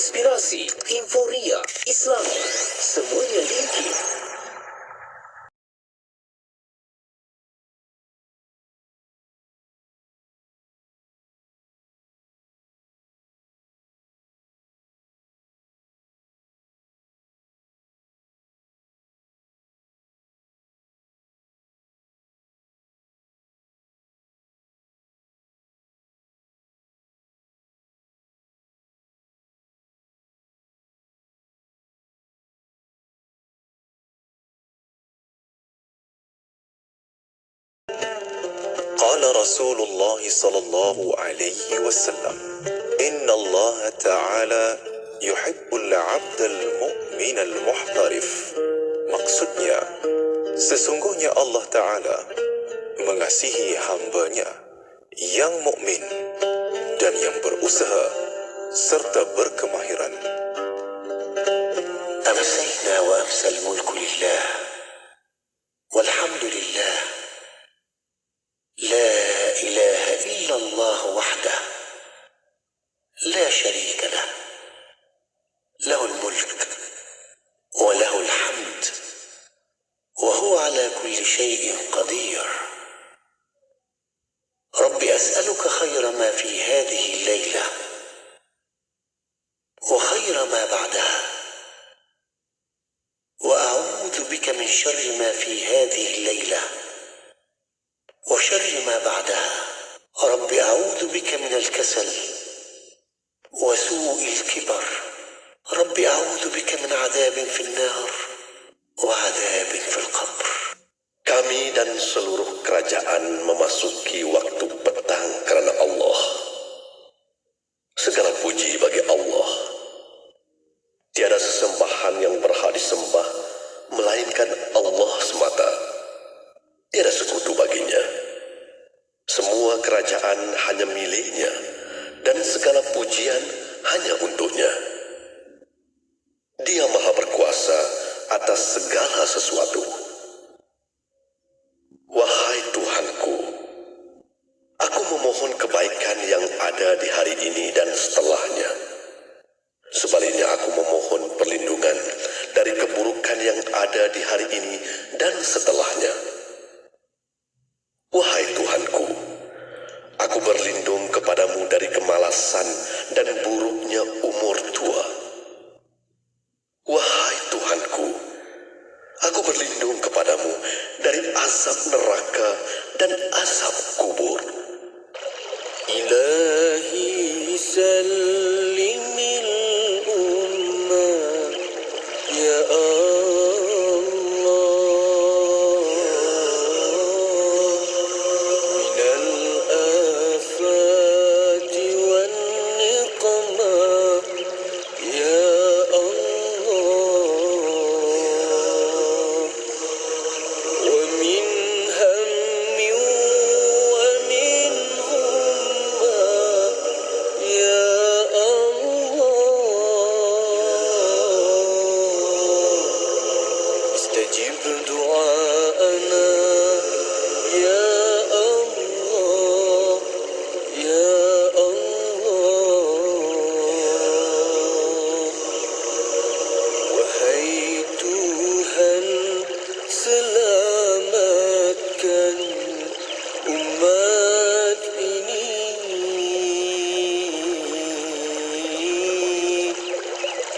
inspirasi, euforia, Islami, semuanya ringkih. قال رسول الله صلى الله عليه وسلم إن الله تعالى يحب العبد المؤمن المحترف. Maksudnya, sesungguhnya Allah Ta'ala mengasihi hambanya yang mukmin dan yang berusaha serta berkemahiran. أمسينا وأمسى الملك لله والحمد لله لا إله إلا الله وحده لا شريك له له الملك وله الحمد وهو على كل شيء قدير. رب أسألك خير ما في هذه الليلة وخير ما بعدها، وأعوذ بك من شر ما في هذه الليلة وشر ما بعدها. رب أعوذ بك من الكسل وسوء الكبر. رب أعوذ بك من عذاب في النار وعذاب في القبر. Kami dan seluruh kerajaan memasuki waktu petang karena Allah. Segala puji bagi Allah. Tiada sesembahan yang berhak disembah melainkan Allah semata. Tiada sekutu baginya. Semua kerajaan hanya miliknya dan segala pujian hanya untuknya. Dia maha berkuasa atas segala sesuatu. Wahai Tuhanku, aku memohon kebaikan yang ada di hari ini dan setelahnya. Sebaliknya aku memohon perlindungan dari keburukan yang ada di hari ini dan setelahnya. Wahai Tuhanku, aku berlindung kepadamu dari kemalasan dan buruknya umur tua. Wahai Tuhanku, aku berlindung kepadamu dari azab neraka dan azab kubur. إلهي سلم الأمة يا الله من الآفات والنقمة يا الله ومن هم ومن همة يا الله استجب دعاءنا يا الله يا الله. Wahai Tuhan, selamatkan umat ini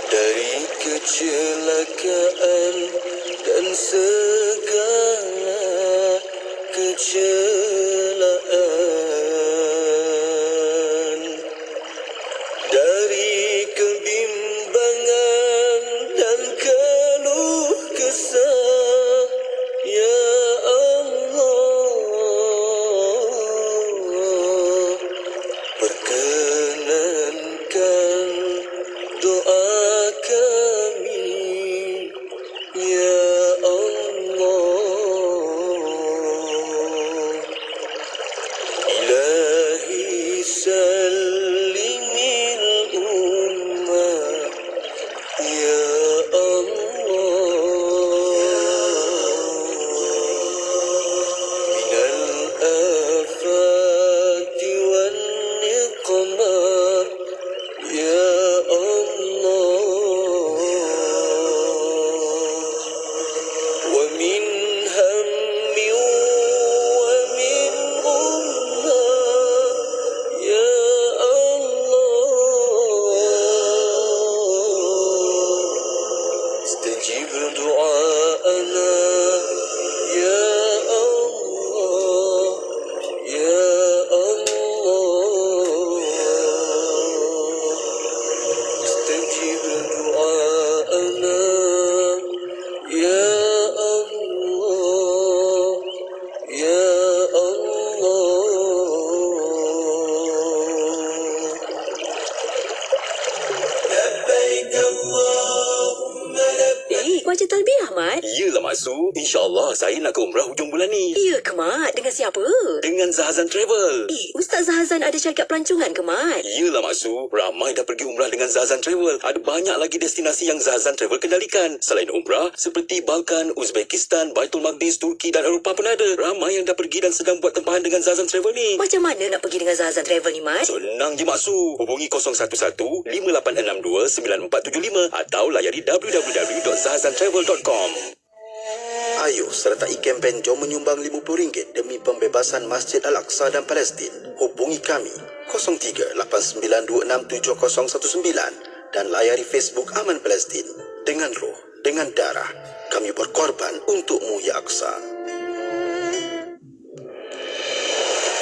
dari kecelakaan dan segala kecelaan, dari kebimbangan dan keluh kesah ya Allah. Perkenankan doa kami ya Allah. Baca talbiyah, Mat. Iyalah, Mak Su. InsyaAllah saya nak ke umrah hujung bulan ni. Ya ke, Mat? Dengan siapa? Dengan Zahazan Travel. Ustaz Zahazan ada syarikat pelancongan ke, Mat? Iyalah, Mak Su. Ramai dah pergi umrah dengan Zahazan Travel. Ada banyak lagi destinasi yang Zahazan Travel kendalikan. Selain umrah, seperti Balkan, Uzbekistan, Baitul Maqdis, Turki dan Eropah pun ada. Ramai yang dah pergi dan sedang buat tempahan dengan Zahazan Travel ni. Macam mana nak pergi dengan Zahazan Travel ni, Mat? Senang je, Mak Su. Hubungi 011-5862-9475 atau layari www.zahazantravel.com. Ayo sertai kempen Jom Menyumbang RM50 demi pembebasan Masjid Al-Aqsa dan Palestin. Hubungi kami 03-8926-7019 dan layari Facebook Aman Palestin. Dengan roh, dengan darah, kami berkorban untukmu, Ya Aqsa.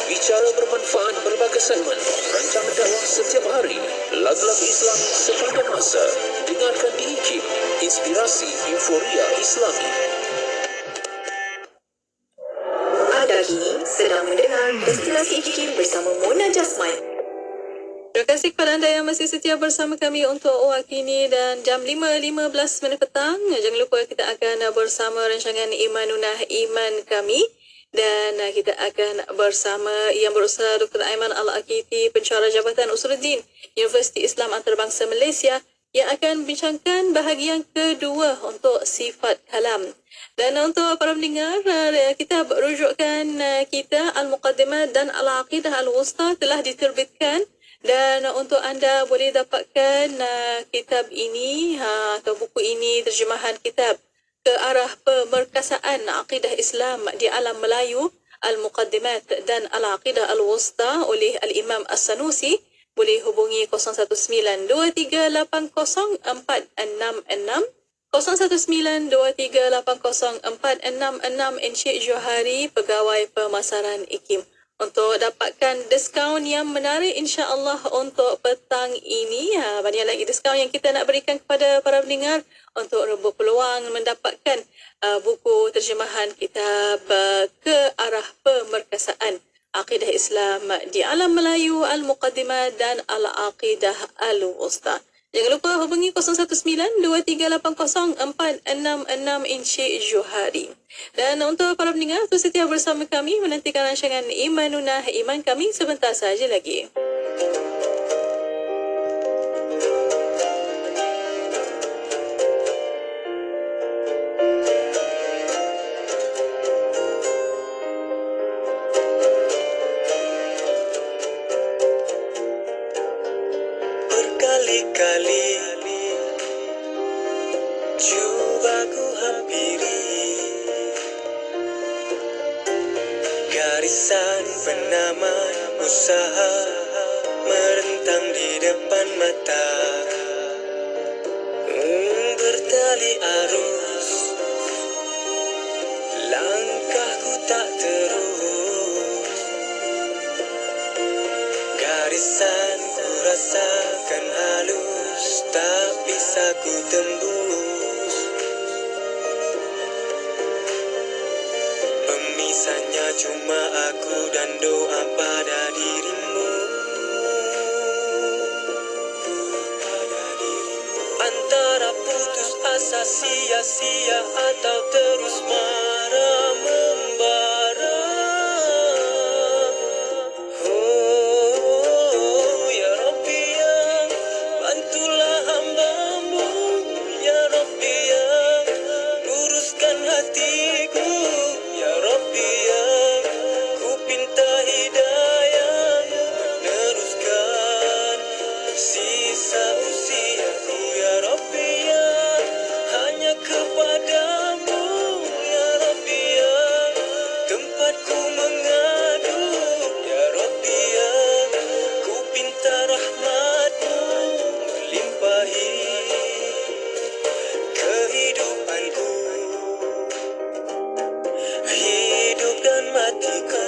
Bicara bermanfaat berbagai segmen, rancang dakwah setiap hari, lagu-lagu Islam sepanjang masa. Dengarkan di IKIM, Inspirasi Euforia Islami. Anda kini sedang mendengar Destinasi IKIM bersama Mona Jasman. Terima kasih kepada anda yang masih setia bersama kami untuk Wakini dan jam 5.15 petang. Jangan lupa kita akan bersama rancangan Imanunah Iman kami. Dan kita akan bersama Yang Berusaha Dr. Aiman Al-Akiti, Pensyarah Jabatan Usuluddin Universiti Islam Antarabangsa Malaysia, yang akan membincangkan bahagian kedua untuk sifat kalam. Dan untuk para pendengar, kitab rujukan kita Al-Muqaddimah dan Al-Aqidah Al-Wusta telah diterbitkan. Dan untuk anda boleh dapatkan kitab ini atau buku ini, terjemahan kitab ke arah pemerkasaan akidah Islam di alam Melayu, Al-Muqaddimat dan Al-Aqidah Al-Wusta oleh Al-Imam As-Sanusi. Boleh hubungi 01923804666, 01923804666, Encik Johari, Pegawai Pemasaran IKIM. Untuk dapatkan diskaun yang menarik insya-Allah untuk petang ini. Banyak lagi diskaun yang kita nak berikan kepada para pendengar untuk berpeluang mendapatkan buku terjemahan kitab ke arah pemerkasaan akidah Islam di alam Melayu, Al-Muqaddimah dan Al-Aqidah Al-Wusta. Jangan lupa hubungi 01923804666, Encik Johari. Dan untuk para pendengar, terus setia bersama kami menantikan rancangan Imanunah Iman kami sebentar saja lagi. Berkali-kali cuba ku hampiri garisan penaman usaha merentang di depan mata. Bertali arus, langkahku tak terus. Garisan ku rasakan halus, tak bisa ku tembus. Pemisahnya cuma aku dan doa pada dirimu. Antara putus asa sia-sia atau terus marah membara. Oh ya Rabbi yang bantulah hamba-Mu, ya Rabbi yang luruskan hatiku, ya Rabbi yang ku pinta hidayah meneruskan sisa usiaku, ya Rabbi yang hanya kepadamu, ya Rabbi yang tempatku mengadu, ya Rabbi yang ku pinta rahmat-Mu melimpahi kehidupanku, hidup dan matiku.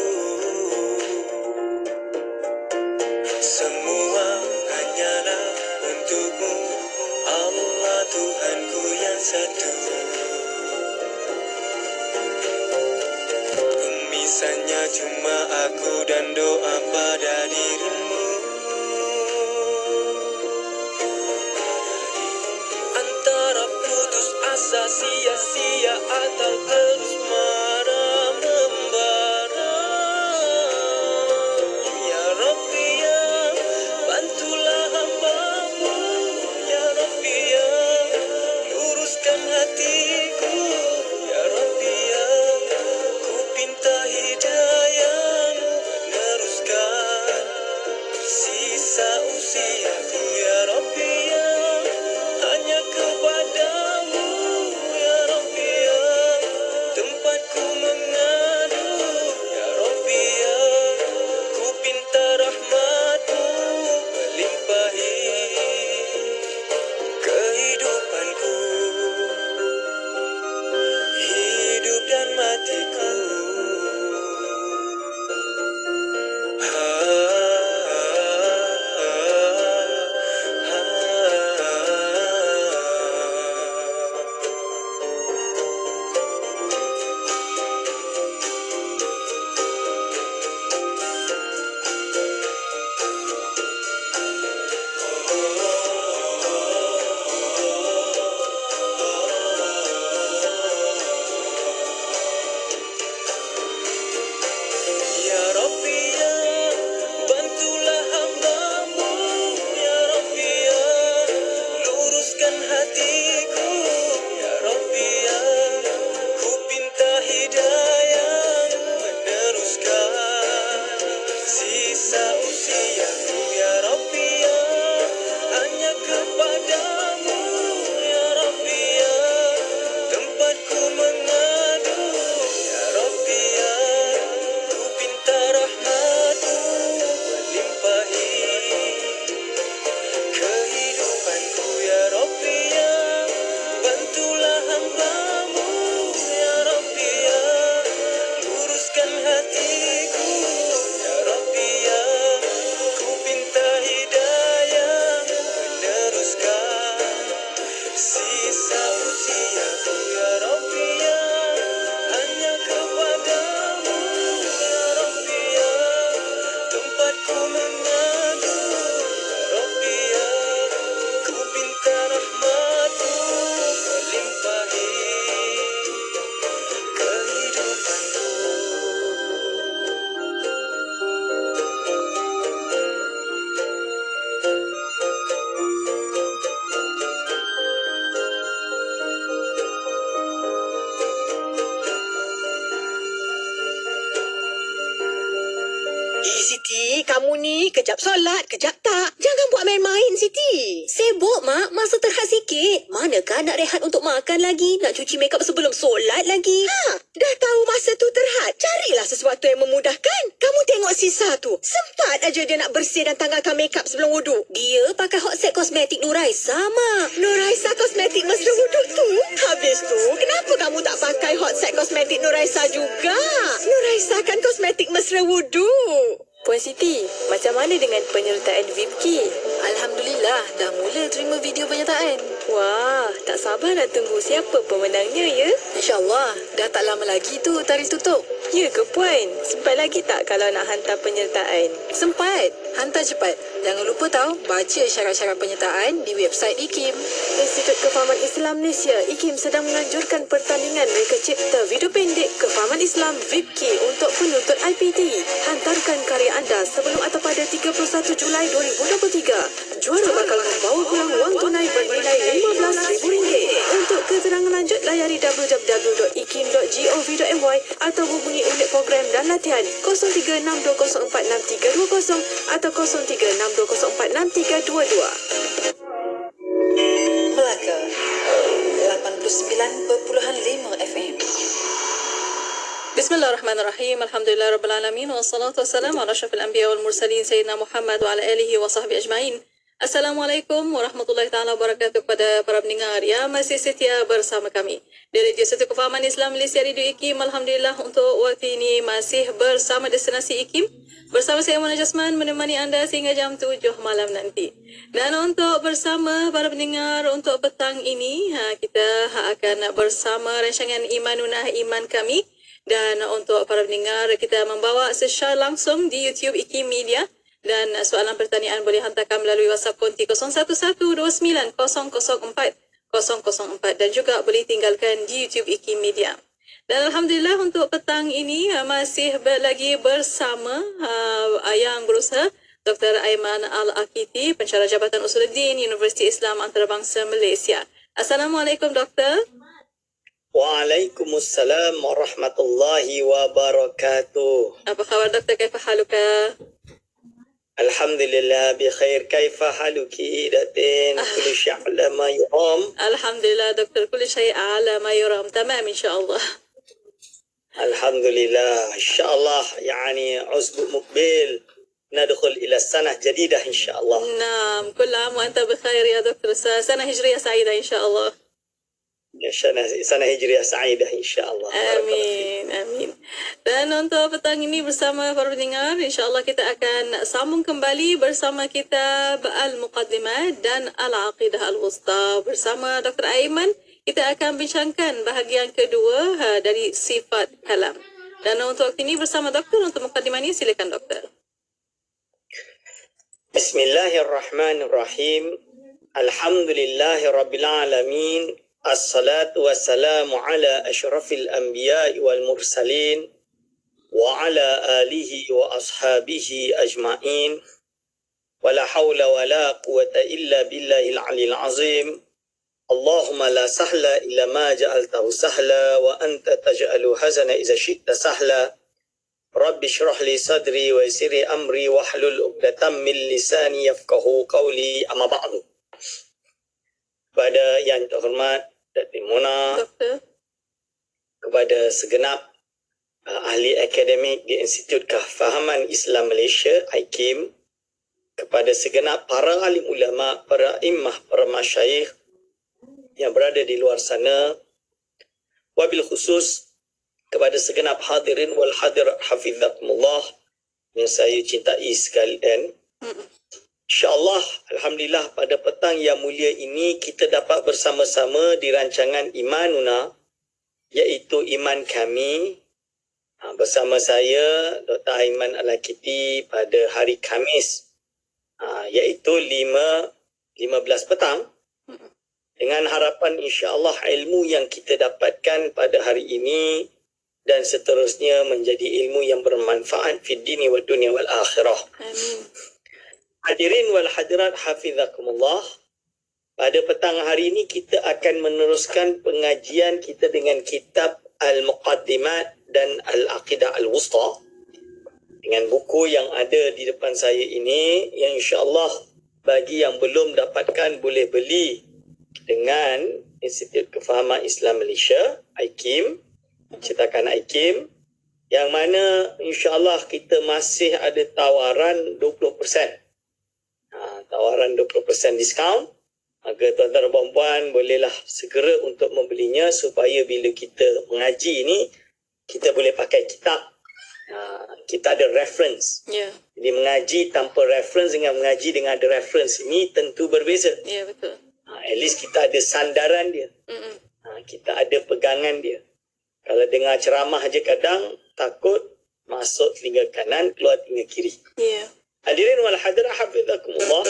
Semua hanyalah untuk-Mu, Allah Tuhanku yang satu. Pemisahnya cuma aku dan doa pada dirimu. Kejap solat, kejap tak. Jangan buat main-main, Siti. Sibuk, Mak. Masa terhad sikit. Manakah nak rehat untuk makan lagi? Nak cuci makeup sebelum solat lagi? Dah tahu masa tu terhad. Carilah sesuatu yang memudahkan. Kamu tengok Sisa tu. Sempat aja dia nak bersih dan tanggalkan makeup sebelum wuduk. Dia pakai hot set kosmetik Nuraisa, Mak. Nuraisa kosmetik mesra wuduk tu. Habis tu, kenapa kamu tak pakai hot set kosmetik Nuraisa juga? Nuraisa kan kosmetik mesra wuduk. Puan Siti, macam mana dengan penyertaan VIP-Ki? Alhamdulillah, dah mula terima video penyertaan. Wah, tak sabar nak tunggu siapa pemenangnya ya? InsyaAllah, dah tak lama lagi tu tarikh tutup. Ya ke Puan? Sempat lagi tak kalau nak hantar penyertaan? Sempat. Hantar cepat. Jangan lupa tahu, baca syarat-syarat penyertaan di website IKIM. Institut Kefahaman Islam Malaysia IKIM sedang menganjurkan pertandingan Reka Cipta video pendek Kefahaman Islam VIP-Ki untuk penuntut IPT. Hantarkan karya anda sebelum atau pada 31 Julai 2023. Juara bakal membawa pulang wang tunai bernilai RM15,000. Untuk keterangan lanjut, layari www.ikim.gov.my atau hubungi unit program dan latihan 0362046320 atau 0362046322. Melaka 89.5 FM. Bismillahirrahmanirrahim. Alhamdulillahirrabbilalamin. Wassalatu wassalamu ala asyrafil anbiya wal mursalin Sayyidina Muhammad wa ala alihi wa sahbihi ajma'in. Assalamualaikum warahmatullahi ta'ala wabarakatuh kepada para pendengar yang masih setia bersama kami dari Institut Kefahaman Islam Malaysia Radio IKIM. Alhamdulillah untuk waktu ini masih bersama Destinasi IKIM. Bersama saya Mona Jasman menemani anda sehingga jam 7 malam nanti. Dan untuk bersama para pendengar untuk petang ini, kita akan bersama rancangan Imanunah Iman Kami. Dan untuk para pendengar, kita membawa secara langsung di YouTube IKIM Media. Dan soalan pertanyaan boleh hantarkan melalui WhatsApp konti 01129004 dan juga boleh tinggalkan di YouTube IKIM Media. Dan Alhamdulillah untuk petang ini masih lagi bersama yang berusaha Dr. Aiman Al-Akiti, Pensyarah Jabatan Usuluddin Universiti Islam Antarabangsa Malaysia. Assalamualaikum Doktor. Waalaikumsalam warahmatullahi wabarakatuh. Apa khabar Doktor? Kaifa haluka? Alhamdulillah bikhair. Kaifa haluki datin? Kulli syai' ala ma yuram. Alhamdulillah Doktor, kulli syai' ala ma yuram. Tamam insyaallah. Alhamdulillah. Insyaallah yani usbu mukbil ندخل إلى السنة جديدة إن شاء الله. نعم، كل عام وأنت بخير يا دكتور. سنة هجرية سعيدة إن شاء الله. سنة هجرية سعيدة إن شاء الله. Amin, amin. Dan untuk petang ini bersama para pendengar, insyaAllah kita akan sambung kembali bersama kitab Al-Muqaddimah dan Al-Aqidah Al-Wusta. Bersama Dr. Aiman, kita akan bincangkan bahagian kedua dari sifat kalam. Dan untuk waktu ini bersama doktor, untuk Muqaddimah ini silakan doktor. Bismillahirrahmanirrahim. Alhamdulillahirrabbilalamin. Assalatu wassalamu ala ashrafil anbiya wal mursalin wa ala alihi wa ashabihi ajma'in. Wa la hawla wa la quwata illa billahil aliyil azim. Allahumma la sahla illa ma ja'altahu sahla wa anta taj'alu hazana iza syi'ta sahla. Rabbi syrah li sadri wa yassirli amri wahlul 'uqdatam min lisani yafqahu qawli, amma ba'du. Kepada yang terhormat Datin Mona, kepada segenap ahli akademik di Institut Kefahaman Islam Malaysia IKIM, kepada segenap para alim ulama, para imam, para masyayikh yang berada di luar sana, wabil khusus kepada segenap hadirin wal hadirat hafizakumullah yang saya cintai sekalian. InsyaAllah, Alhamdulillah pada petang yang mulia ini kita dapat bersama-sama di rancangan Imanuna, iaitu Iman Kami, bersama saya Dr. Aiman Al-Akiti pada hari Khamis, iaitu 15 petang, dengan harapan insyaAllah ilmu yang kita dapatkan pada hari ini dan seterusnya menjadi ilmu yang bermanfaat fid dini wad dunya wal akhirah. Amin. Hadirin wal hadirat hafizakumullah. Pada petang hari ini kita akan meneruskan pengajian kita dengan kitab Al-Muqaddimat dan Al-Aqidah Al-Wusta. dengan buku yang ada di depan saya ini, yang insya-Allah bagi yang belum dapatkan boleh beli dengan Institut Kefahaman Islam Malaysia, IKIM, cetakan IKIM, yang mana insya-Allah kita masih ada tawaran 20%. Tawaran 20% diskaun. Maka tuan-tuan dan puan-puan bolehlah segera untuk membelinya supaya bila kita mengaji ni kita boleh pakai kitab. Kita ada reference. Ya. Jadi mengaji tanpa reference dengan mengaji dengan ada reference ini tentu berbeza. Ya, betul. At least kita ada sandaran dia. Kita ada pegangan dia. Kalau dengar ceramah je kadang takut masuk telinga kanan, keluar telinga kiri. Ya. Hadirin wal hadirat hafizakumullah.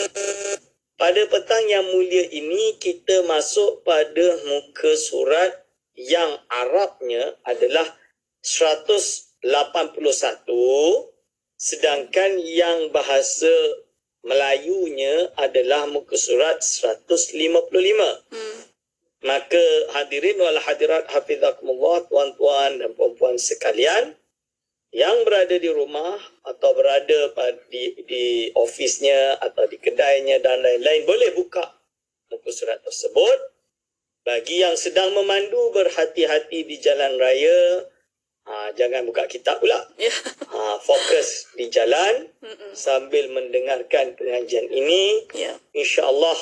Pada petang yang mulia ini kita masuk pada muka surat yang Arabnya adalah 181, sedangkan yang bahasa Melayunya adalah muka surat 155. Maka hadirin wal hadirat hafizakumullah, tuan-tuan dan puan-puan sekalian yang berada di rumah atau berada di ofisnya atau di kedainya dan lain-lain boleh buka muka surat tersebut. Bagi yang sedang memandu, berhati-hati di jalan raya. Jangan buka kitab pula. Fokus di jalan sambil mendengarkan pengajian ini. InsyaAllah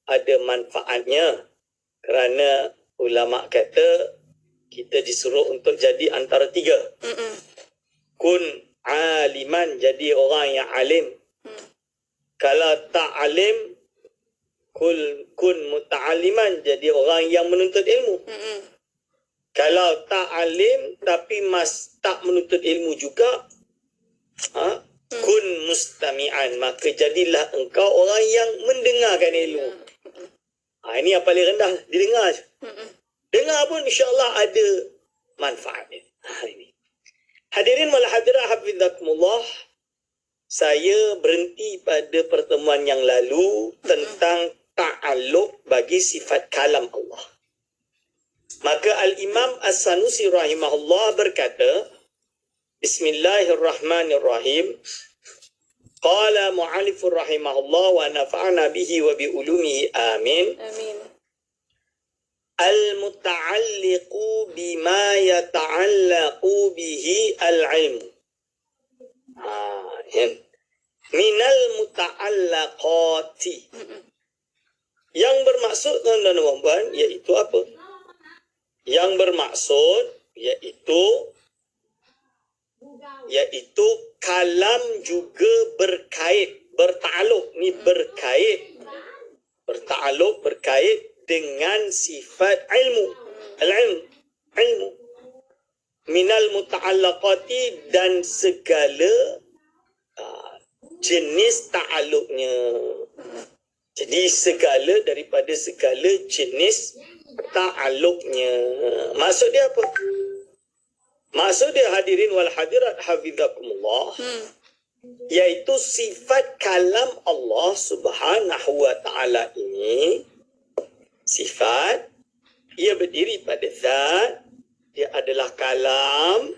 ada manfaatnya. Kerana ulama kata kita disuruh untuk jadi antara tiga. Kun aliman, jadi orang yang alim. Kalau tak alim, kun muta'aliman, jadi orang yang menuntut ilmu. Kalau tak alim tapi tak menuntut ilmu juga, kun mustami'an, maka jadilah engkau orang yang mendengarkan ilmu. Ini yang paling rendah, didengar je. Dengar pun insya-Allah ada manfaatnya. Ini. Hadirin wal hadirat hafizakumullah, saya berhenti pada pertemuan yang lalu tentang ta'alluq bagi sifat kalam Allah. Maka Al-Imam As-Sanusi rahimahullah berkata, Bismillahirrahmanirrahim. Qala mu'alifur rahimahullah wa nafa'ana bihi wa bi ulumihi amin. Amin. Al-muta'alliqu bima yata'allaqu bihi al-ilmu. Minal muta'allaqati. Yang bermaksud, tuan-tuan dan puan, iaitu apa? Yang bermaksud iaitu kalam juga berkait, bertakluk. Ni berkait. Bertakluk, berkait dengan sifat ilmu. Ilmu. Minal muta'allaqati, dan segala jenis ta'alluqnya. Jadi daripada segala jenis ta'alluqnya. Maksud dia apa? Maksud dia hadirin wal hadirat hafizakumullah, iaitu sifat kalam Allah Subhanahu wa ta'ala ini, sifat, ia berdiri pada zat, dia adalah kalam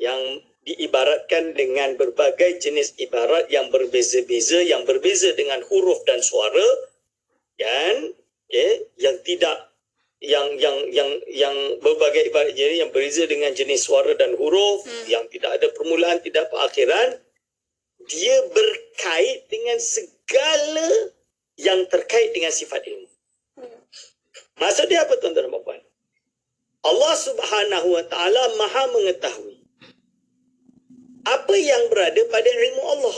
yang diibaratkan dengan berbagai jenis ibarat yang berbeza-beza, yang berbeza dengan huruf dan suara, kan? Yang tidak yang berbagai ibarat jenis yang berbeza dengan jenis suara dan huruf, yang tidak ada permulaan, tidak perakhiran. Dia berkait dengan segala yang terkait dengan sifat ilmu. Maksud dia apa, tuan-tuan dan puan? Allah Subhanahu wa ta'ala maha mengetahui apa yang berada pada ilmu Allah.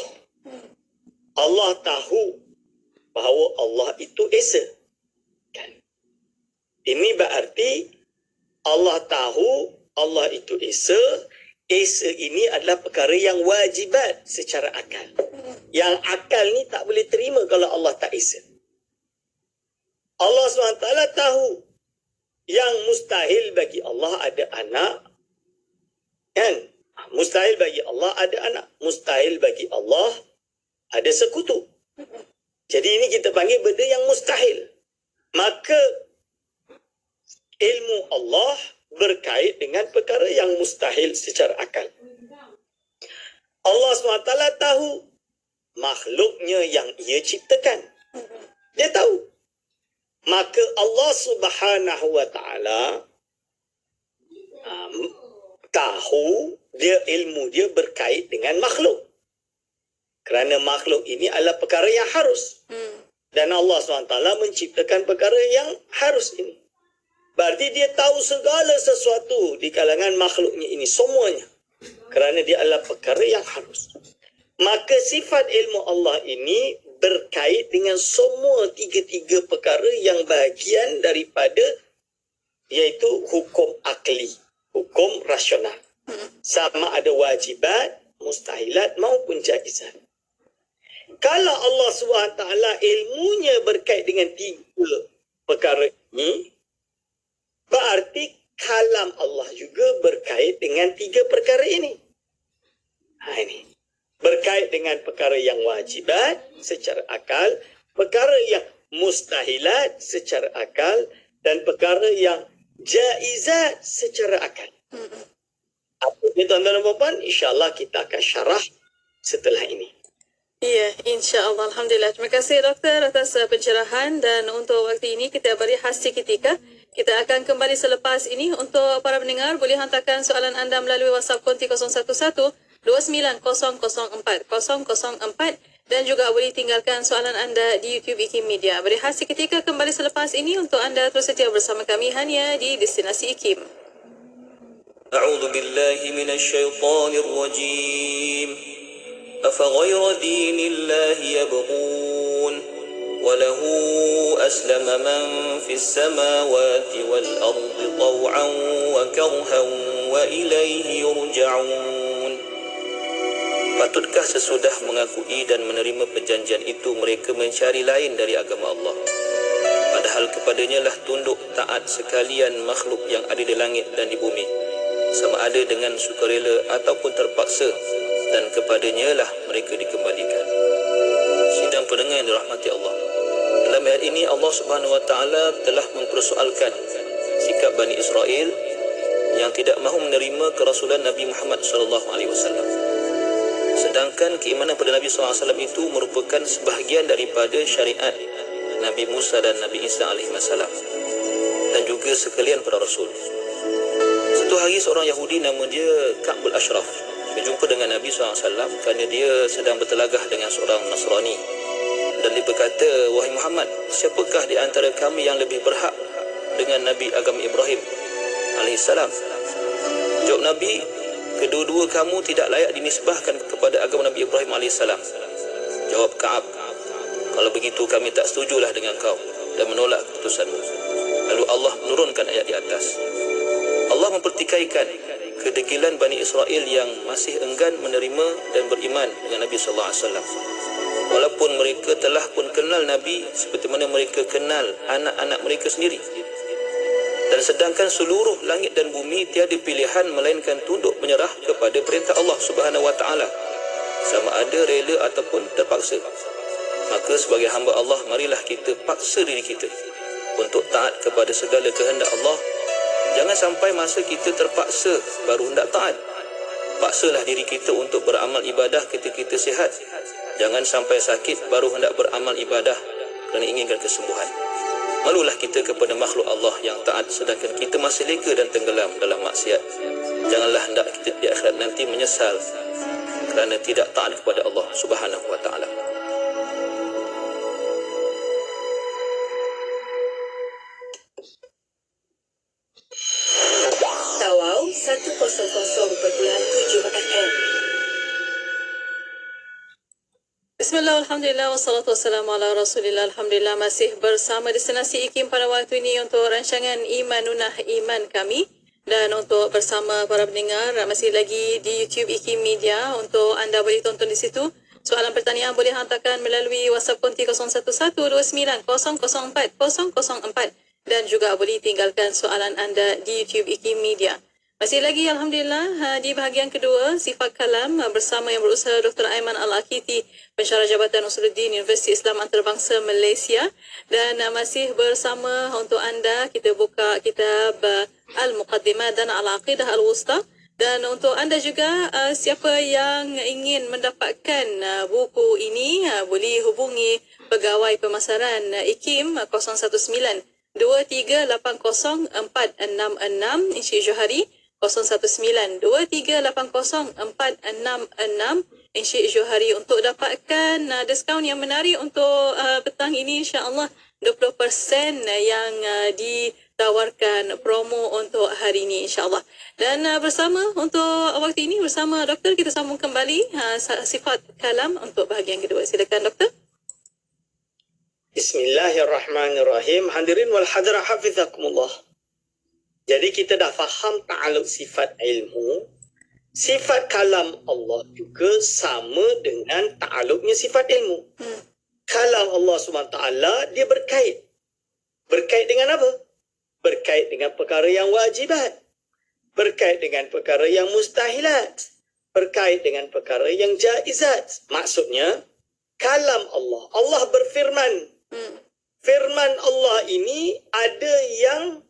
Allah tahu bahawa Allah itu Esa. Kan? Ini berarti Allah tahu Allah itu Esa. Esa ini adalah perkara yang wajibat secara akal. Yang akal ni tak boleh terima kalau Allah tak Esa. Allah SWT tahu yang mustahil bagi Allah ada anak. Kan? Mustahil bagi Allah ada anak. Mustahil bagi Allah ada sekutu. Jadi ini kita panggil benda yang mustahil. Maka ilmu Allah berkait dengan perkara yang mustahil secara akal. Allah SWT tahu makhluknya yang ia ciptakan. Dia tahu. Maka Allah Subhanahu wa taala tahu ilmu dia berkait dengan makhluk. Kerana makhluk ini adalah perkara yang harus. Dan Allah SWT menciptakan perkara yang harus ini. Berarti dia tahu segala sesuatu di kalangan makhluknya ini, semuanya. Kerana dia adalah perkara yang harus. Maka sifat ilmu Allah ini berkait dengan semua tiga-tiga perkara yang bahagian daripada, iaitu hukum akli, hukum rasional. Sama ada wajibat, mustahilat maupun jaizat. Kalau Allah SWT ilmunya berkait dengan tiga perkara ini, berarti kalam Allah juga berkait dengan tiga perkara ini. Ini. Berkait dengan perkara yang wajibat secara akal, perkara yang mustahilat secara akal, dan perkara yang jaizat secara akal. Apa dia tuan-tuan dan puan-puan? InsyaAllah kita akan syarah setelah ini. Ya, insya-Allah. Alhamdulillah. Terima kasih doktor atas pencerahan, dan untuk waktu ini kita beri hasti ketika. Kita akan kembali selepas ini. Untuk para pendengar, boleh hantarkan soalan anda melalui WhatsApp konti 011-2904-004 dan juga boleh tinggalkan soalan anda di YouTube IKIM Media. Beri hasti ketika kembali selepas ini untuk anda terus setia bersama kami hanya di Destinasi IKIM. A'udzu billahi minasyaitonir rajim. أفغير دين الله يبغون وله أسلم من في السماوات والأرض طوعا وكرها وإليه يرجعون. Patutkah sesudah mengakui dan menerima perjanjian itu mereka mencari lain dari agama Allah, padahal kepadanya lah tunduk taat sekalian makhluk yang ada di langit dan di bumi, sama ada dengan sukarela ataupun terpaksa, dan kepadanya lah mereka dikembalikan. Sidang pendengar yang dirahmati Allah, dalam ayat ini Allah Subhanahu wa taala telah mempersoalkan sikap Bani Israel yang tidak mahu menerima kerasulan Nabi Muhammad sallallahu alaihi wasallam. Sedangkan keimanan pada Nabi sallallahu alaihi wasallam itu merupakan sebahagian daripada syariat Nabi Musa dan Nabi Isa alaihi wasallam, dan juga sekalian para rasul. Satu hari seorang Yahudi nama dia Ka'bul Ashraf berjumpa dengan Nabi SAW kerana dia sedang bertelagah dengan seorang Nasrani. Dan dia berkata, "Wahai Muhammad, siapakah di antara kami yang lebih berhak dengan Nabi agama Ibrahim AS?" Jawab Nabi, "Kedua-dua kamu tidak layak dinisbahkan kepada agama Nabi Ibrahim AS." Jawab Ka'ab, "Kalau begitu kami tak setujulah dengan kau dan menolak keputusanmu." Lalu Allah menurunkan ayat di atas. Allah mempertikaikan kedegilan Bani Israel yang masih enggan menerima dan beriman dengan Nabi sallallahu alaihi wasallam. Walaupun mereka telah pun kenal Nabi seperti mana mereka kenal anak-anak mereka sendiri. Dan sedangkan seluruh langit dan bumi tiada pilihan melainkan tunduk menyerah kepada perintah Allah Subhanahu wa taala, sama ada rela ataupun terpaksa. Maka sebagai hamba Allah, marilah kita paksa diri kita untuk taat kepada segala kehendak Allah. Jangan sampai masa kita terpaksa baru hendak taat. Paksalah diri kita untuk beramal ibadah ketika kita sihat. Jangan sampai sakit baru hendak beramal ibadah kerana inginkan kesembuhan. Malulah kita kepada makhluk Allah yang taat sedangkan kita masih leka dan tenggelam dalam maksiat. Janganlah hendak kita di akhirat nanti menyesal kerana tidak taat kepada Allah Subhanahu wa taala. Tawau 100.7 FM. Bismillah, alhamdulillah, wassalatu wassalamu ala rasulillah. Alhamdulillah, masih bersama Destinasi IKIM pada waktu ini untuk rancangan Imanunah Iman kami. Dan untuk bersama para pendengar, masih lagi di YouTube IKIM Media. Untuk anda boleh tonton di situ. Soalan pertanyaan boleh hantarkan melalui WhatsApp konti 01129004 dan juga boleh tinggalkan soalan anda di YouTube IKIM Media. Masih lagi alhamdulillah di bahagian kedua sifat kalam bersama yang berusaha Dr. Aiman Al-Akiti, pensyarah Jabatan Usuluddin Universiti Islam Antarabangsa Malaysia, dan masih bersama untuk anda kita buka kitab Al-Muqaddimah dan Al-Aqidah Al-Wusta, Dan untuk anda juga, siapa yang ingin mendapatkan buku ini, boleh hubungi Pegawai Pemasaran IKIM 019-2380-466 Encik Johari, 019-2380-466 Encik Johari, untuk dapatkan diskaun yang menarik untuk petang ini, insya-Allah 20% yang ditawarkan promo untuk hari ini, insya-Allah. Dan bersama untuk waktu ini bersama doktor, kita sambung kembali sifat kalam untuk bahagian kedua. Silakan doktor. Bismillahirrahmanirrahim. Hadirin wal hadirat hafizakumullah. Jadi kita dah faham ta'aluk sifat ilmu. Sifat kalam Allah juga sama dengan ta'aluknya sifat ilmu. Kalam Allah SWT dia berkait. Berkait dengan apa? Berkait dengan perkara yang wajibat. Berkait dengan perkara yang mustahilat. Berkait dengan perkara yang jaizat. Maksudnya, kalam Allah. Allah berfirman. Firman Allah ini ada yang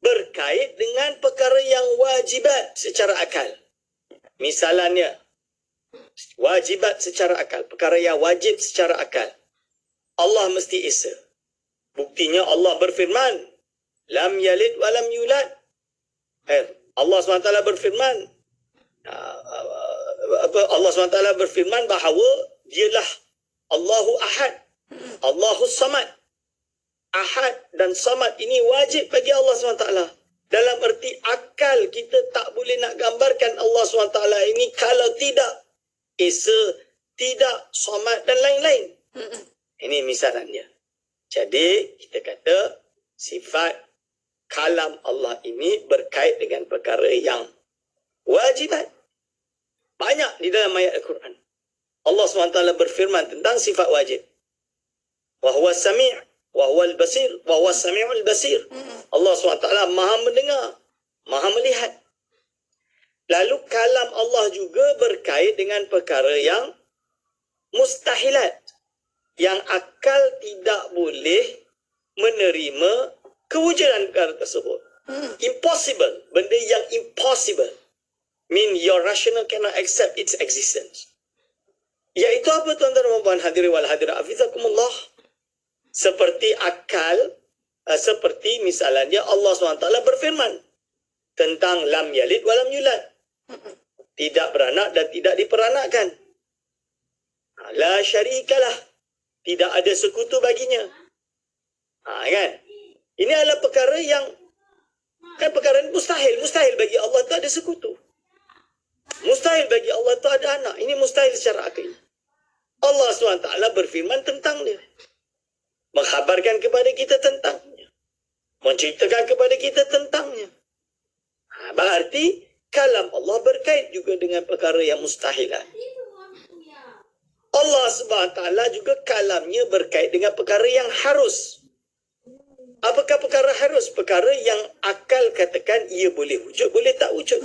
berkait dengan perkara yang wajibat secara akal. Misalnya, wajibat secara akal. Perkara yang wajib secara akal. Allah mesti esa. Buktinya Allah berfirman, lam yalid wa lam yulad. Allah SWT berfirman, Allah SWT berfirman bahawa dialah Allahu Ahad, Allahu Samad. Ahad dan Samad ini wajib bagi Allah SWT. Dalam erti akal kita tak boleh nak gambarkan Allah SWT ini kalau tidak Esa, tidak, Samad dan lain-lain. Ini misalannya. Jadi kita kata sifat kalam Allah ini berkait dengan perkara yang wajibat. Banyak di dalam ayat Al-Quran. Allah SWT berfirman tentang sifat wajib. Wa huwa sami' wa huwa al-basir wa huwa sami'ul basir. Allah SWT maha mendengar, maha melihat. Lalu kalam Allah juga berkait dengan perkara yang mustahilat. Yang akal tidak boleh menerima kewujudan perkara tersebut. Impossible. Benda yang impossible. Mean your rational cannot accept its existence. Iaitu apa tuan-tuan dan puan hadirin wal hadirat hafizakumullah? Seperti akal, seperti misalnya Allah SWT berfirman tentang lam yalid wa lam yulad. Tidak beranak dan tidak diperanakkan. La syarikalah. Tidak ada sekutu baginya. Kan? Ini adalah perkara yang kan perkara mustahil. Mustahil bagi Allah tak ada sekutu. Mustahil bagi Allah tak ada anak. Ini mustahil secara akal. Allah SWT berfirman tentang dia. Mengkhabarkan kepada kita tentangnya. Menciptakan kepada kita tentangnya. Berarti kalam Allah berkait juga dengan perkara yang mustahilat. Allah SWT juga kalamnya berkait dengan perkara yang harus. Apakah perkara harus? Perkara yang akal katakan ia boleh wujud, boleh tak wujud.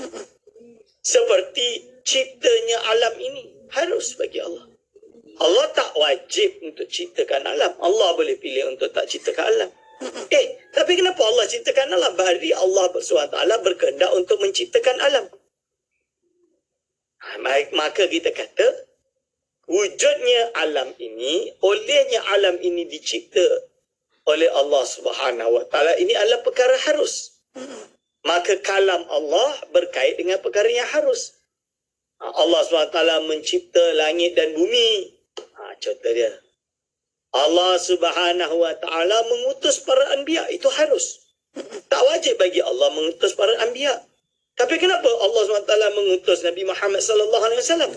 Seperti ciptanya alam ini. Harus bagi Allah. Allah tak wajib untuk ciptakan alam. Allah boleh pilih untuk tak ciptakan alam. Tapi kenapa Allah ciptakan alam? Berarti Allah SWT berkehendak untuk menciptakan alam. Maka kita kata, wujudnya alam ini, olehnya alam ini dicipta oleh Allah Subhanahu Wa Taala, ini adalah perkara harus. Maka kalam Allah berkait dengan perkara yang harus. Allah SWT mencipta langit dan bumi. Contoh dia. Allah Subhanahu Wa Taala mengutus para anbiya, itu harus. Tak wajib bagi Allah mengutus para anbiya. Tapi kenapa Allah SWT mengutus Nabi Muhammad sallallahu alaihi wasallam?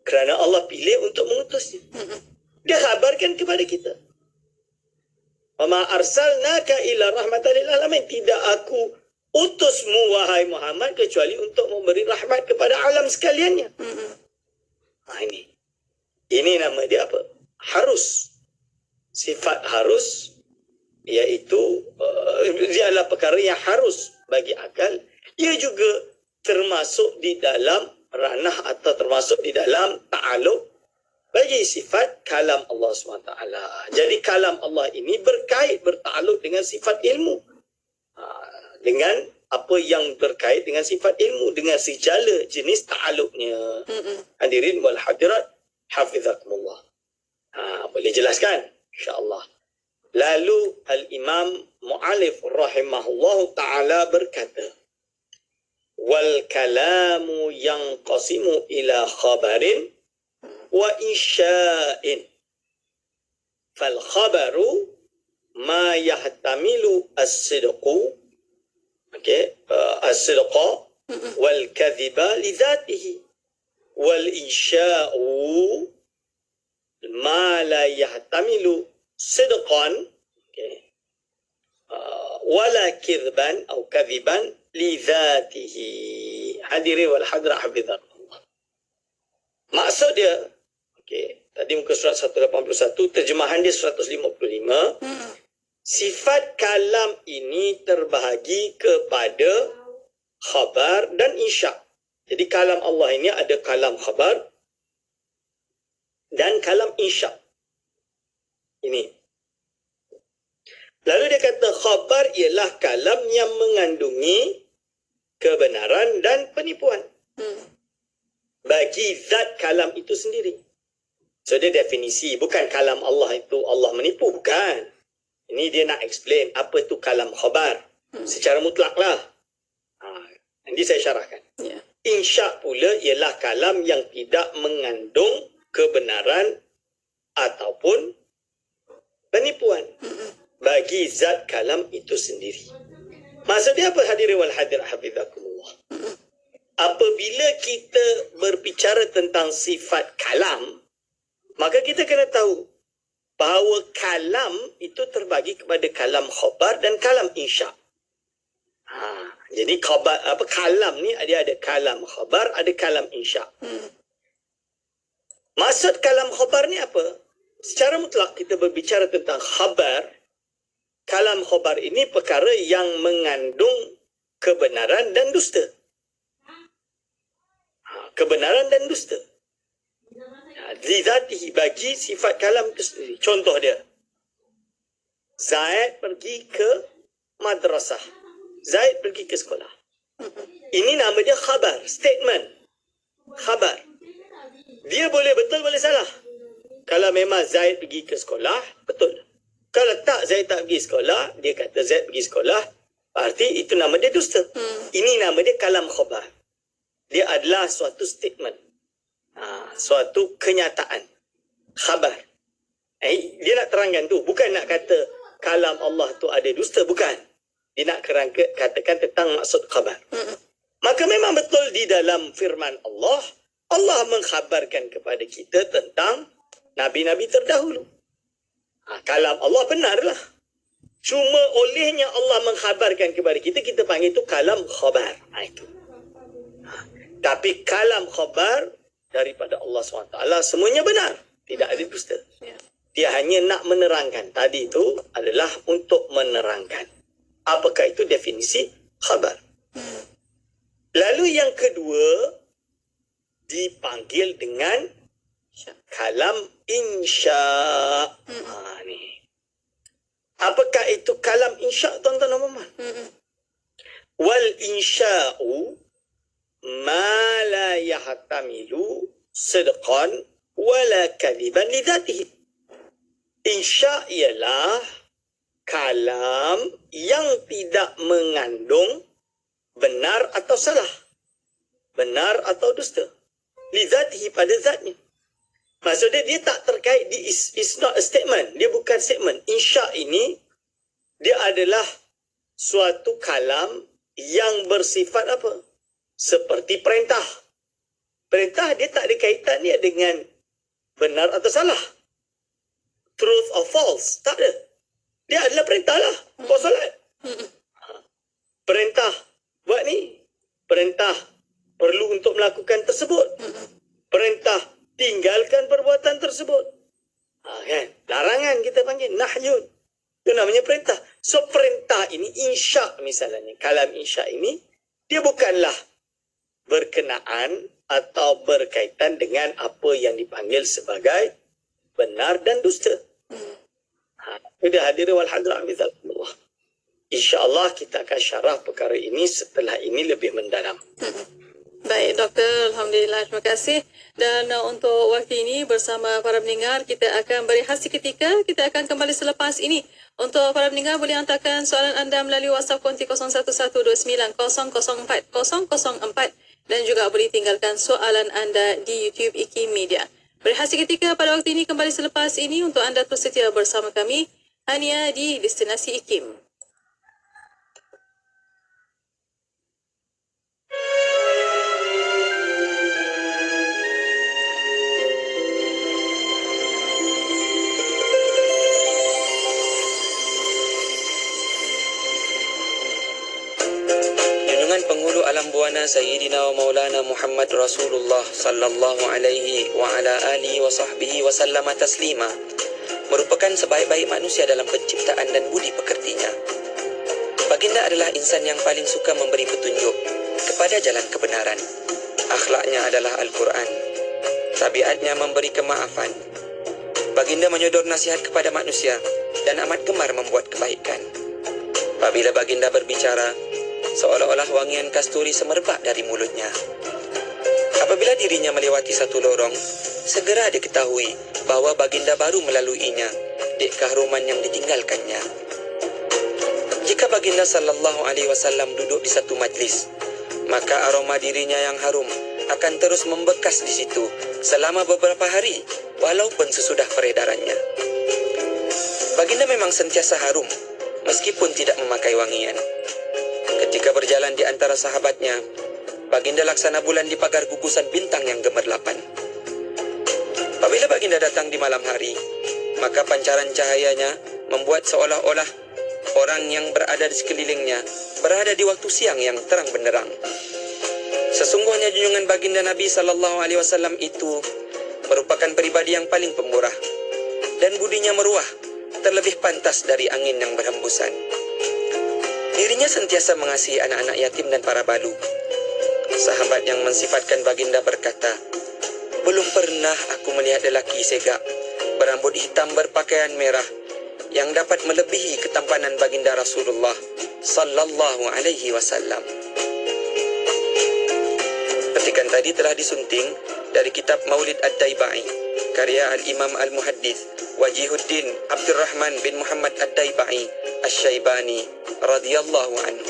Kerana Allah pilih untuk mengutusnya. Dia khabarkan kepada kita. Wa ma arsalnaka illa rahmatan lil alamin. Tidak aku utusmu wahai Muhammad kecuali untuk memberi rahmat kepada alam sekaliannya. Ini nama dia apa? Harus. Sifat harus iaitu dia adalah perkara yang harus bagi akal. Ia juga termasuk di dalam ranah atau termasuk di dalam ta'aluk bagi sifat kalam Allah SWT. Jadi kalam Allah ini berkait, berta'aluk dengan sifat ilmu. Dengan apa yang berkait dengan sifat ilmu, dengan segala jenis ta'aluknya. Hadirin wal hadirat, hafizakumullah. Boleh jelaskan? InsyaAllah. Lalu Al-Imam Mu'alif rahimahullah ta'ala berkata, wal kalamu yanqasimu ila khabarin wa insya'in. Fal khabaru ma yahtamilu as-sidqu, as-sidqa wal kadhiba li dhatihi, wal insya'u ma la yahtamilu sidqan wala kidhban atau kadhiban li dhatihi. Hadirin wal hadrat hafizakumullah. Maksud dia, tadi muka surat 181, terjemahan dia 155. Sifat kalam ini terbahagi kepada khabar dan insya. Jadi kalam Allah ini ada kalam khabar dan kalam insya. Ini. Lalu dia kata khabar ialah kalam yang mengandungi kebenaran dan penipuan. Bagi zat kalam itu sendiri. So dia definisi, bukan kalam Allah itu Allah menipu, bukan. Ini dia nak explain apa itu kalam khabar. Secara mutlak lah. Nanti saya syarahkan. Insya pula ialah kalam yang tidak mengandung kebenaran ataupun penipuan. Bagi zat kalam itu sendiri. Maksudnya apa hadirin wal hadirat hafizakumullah? Apabila kita berbicara tentang sifat kalam, maka kita kena tahu bahawa kalam itu terbagi kepada kalam khabar dan kalam insya. Jadi kalam ni ada kalam khabar, ada kalam insya. Maksud kalam khabar ni apa? Secara mutlak kita berbicara tentang khabar. Kalam khabar ini perkara yang mengandung kebenaran dan dusta. Kebenaran dan dusta. Zatihi, bagi sifat kalam itu sendiri. Contoh dia. Zaid pergi ke madrasah. Zaid pergi ke sekolah. Ini nama dia khabar, statement. Khabar. Dia boleh betul, boleh salah. Kalau memang Zaid pergi ke sekolah, betul. Kalau tak, Zaid tak pergi sekolah, dia kata Zaid pergi sekolah, berarti itu nama dia dusta. Ini nama dia kalam khabar. Dia adalah suatu statement. Suatu kenyataan. Khabar. Dia nak terangkan tu. Bukan nak kata kalam Allah tu ada dusta. Bukan. Dia nak katakan tentang maksud khabar. Maka memang betul di dalam firman Allah, Allah mengkhabarkan kepada kita tentang Nabi-Nabi terdahulu. Kalam Allah benarlah. Cuma olehnya Allah mengkhabarkan kepada kita, kita panggil itu kalam khabar. Itu. Tapi kalam khabar daripada Allah SWT semuanya benar. Tidak ada dusta. Dia hanya nak menerangkan. Tadi itu adalah untuk menerangkan. Apakah itu definisi khabar? Lalu yang kedua dipanggil dengan kalam insya. Ni. Apakah itu kalam insya, tuan-tuan dan puan-puan? Wal insya'u ma la yahtamilu sidqan wala kadhiban li dhatihi. Insya ialah kalam yang tidak mengandung benar atau salah, benar atau dusta, li dhatihi, pada zatnya. Maksudnya dia tak terkait, it's not a statement. Dia bukan statement. Insya ini, dia adalah suatu kalam yang bersifat apa? Seperti perintah. Perintah dia tak ada kaitan dia dengan benar atau salah. Truth or false. Tak ada. Dia adalah perintah lah. Buat solat. Perintah. Buat ni. Perintah. Perlu untuk melakukan tersebut. Perintah. Tinggalkan perbuatan tersebut. Kan? Larangan kita panggil nahyun. Itu namanya perintah. So perintah ini insya misalnya. Kalam insya ini dia bukanlah berkenaan atau berkaitan dengan apa yang dipanggil sebagai benar dan dusta. Sudah hadirin wal hadirat. InsyaAllah kita akan syarah perkara ini setelah ini lebih mendalam. Baik, Doktor. Alhamdulillah. Terima kasih. Dan untuk waktu ini bersama para pendengar, kita akan berehat seketika. Kita akan kembali selepas ini. Untuk para pendengar, boleh hantarkan soalan anda melalui WhatsApp konti 01129004 dan juga boleh tinggalkan soalan anda di YouTube IKIM Media. Berehat seketika pada waktu ini kembali selepas ini untuk anda terus setia bersama kami hanya di Destinasi IKIM. Penghulu alam buana Sayyidina wa Maulana Muhammad Rasulullah sallallahu alaihi wa ala alihi wa sahbihi wa sallama taslima merupakan sebaik-baik manusia dalam penciptaan dan budi pekertinya. Baginda adalah insan yang paling suka memberi petunjuk kepada jalan kebenaran. Akhlaknya adalah Al-Quran. Tabiatnya memberi kemaafan. Baginda menyodor nasihat kepada manusia dan amat gemar membuat kebaikan. Apabila baginda berbicara, seolah-olah wangian kasturi semerbak dari mulutnya. Apabila dirinya melewati satu lorong, segera diketahui bahawa baginda baru melaluinya di keharuman yang ditinggalkannya. Jika baginda sallallahu alaihi wasallam duduk di satu majlis, maka aroma dirinya yang harum akan terus membekas di situ selama beberapa hari, walaupun sesudah peredarannya. Baginda memang sentiasa harum, meskipun tidak memakai wangian. Ketika berjalan di antara sahabatnya, baginda laksana bulan di pagar gugusan bintang yang gemerlapan. Apabila baginda datang di malam hari, maka pancaran cahayanya membuat seolah-olah orang yang berada di sekelilingnya berada di waktu siang yang terang benderang. Sesungguhnya junjungan baginda Nabi sallallahu alaihi wasallam itu merupakan pribadi yang paling pemurah dan budinya meruah, terlebih pantas dari angin yang berhembusan. Dirinya sentiasa mengasihi anak-anak yatim dan para balu. Sahabat yang mensifatkan baginda berkata, "Belum pernah aku melihat lelaki segak, berambut hitam berpakaian merah, yang dapat melebihi ketampanan baginda Rasulullah sallallahu alaihi wasallam." Petikan tadi telah disunting dari kitab Maulid Ad-Daibai, karya Al-Imam Al-Muhaddith Wajihuddin Abdurrahman bin Muhammad Ad-Daibai Asy-Syaibani radhiyallahu anhu.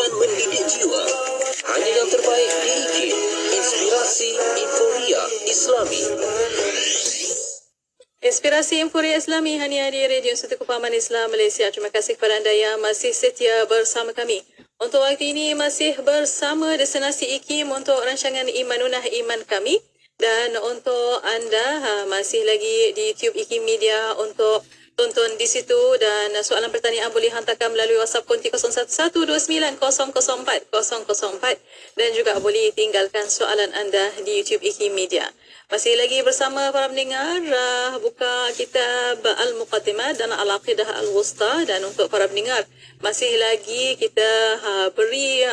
Mendidik jiwa hanya yang terbaik di IKIM. Inspirasi Inforia Islami. Inspirasi Inforia Islami hanya di Radio Satu Kepahaman Islam Malaysia. Terima kasih kepada anda yang masih setia bersama kami. Untuk waktu ini masih bersama Destinasi IKIM untuk rancangan Imanunah Iman kami. Dan untuk anda masih lagi di YouTube IKIM Media untuk tonton di situ, dan soalan pertanyaan boleh hantarkan melalui WhatsApp konti 01129004 dan juga boleh tinggalkan soalan anda di YouTube IKIM Media. Masih lagi bersama para pendengar, buka kitab Al-Muqaddimah dan Al-Aqidah Al-Wusta, dan untuk para pendengar masih lagi kita beri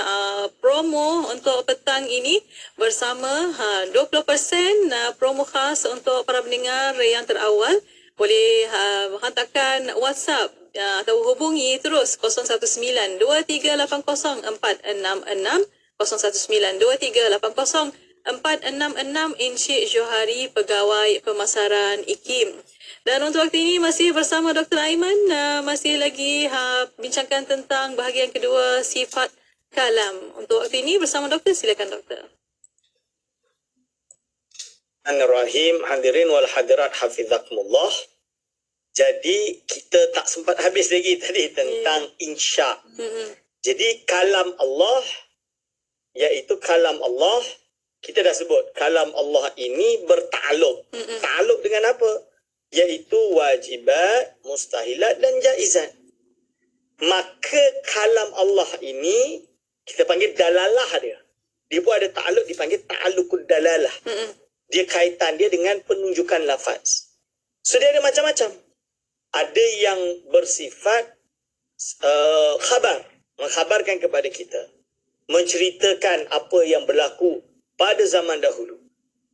promo untuk petang ini bersama 20% promo khas untuk para pendengar yang terawal. Boleh hantarkan WhatsApp atau hubungi terus 019-2380-466 019-2380-466 Encik Johari, Pegawai Pemasaran IKIM. Dan untuk waktu ini masih bersama Dr. Aiman, masih lagi bincangkan tentang bahagian kedua sifat kalam. Untuk waktu ini bersama doktor, silakan doktor. Bismillahirrahmanirrahim. Hadirin wal hadirat hafizakumullah. Jadi kita tak sempat habis lagi tadi tentang insya. Jadi kalam Allah, iaitu kalam Allah, kita dah sebut kalam Allah ini bertakluk. Takluk dengan apa? Iaitu wajibat, mustahilat dan jaizat. Maka kalam Allah ini kita panggil dalalah dia. Dia pun ada takluk, dipanggil ta'alluqud dalalah. Dia kaitan dia dengan penunjukan lafaz. So dia ada macam-macam. ada yang bersifat khabar, mengkhabarkan kepada kita, menceritakan apa yang berlaku pada zaman dahulu,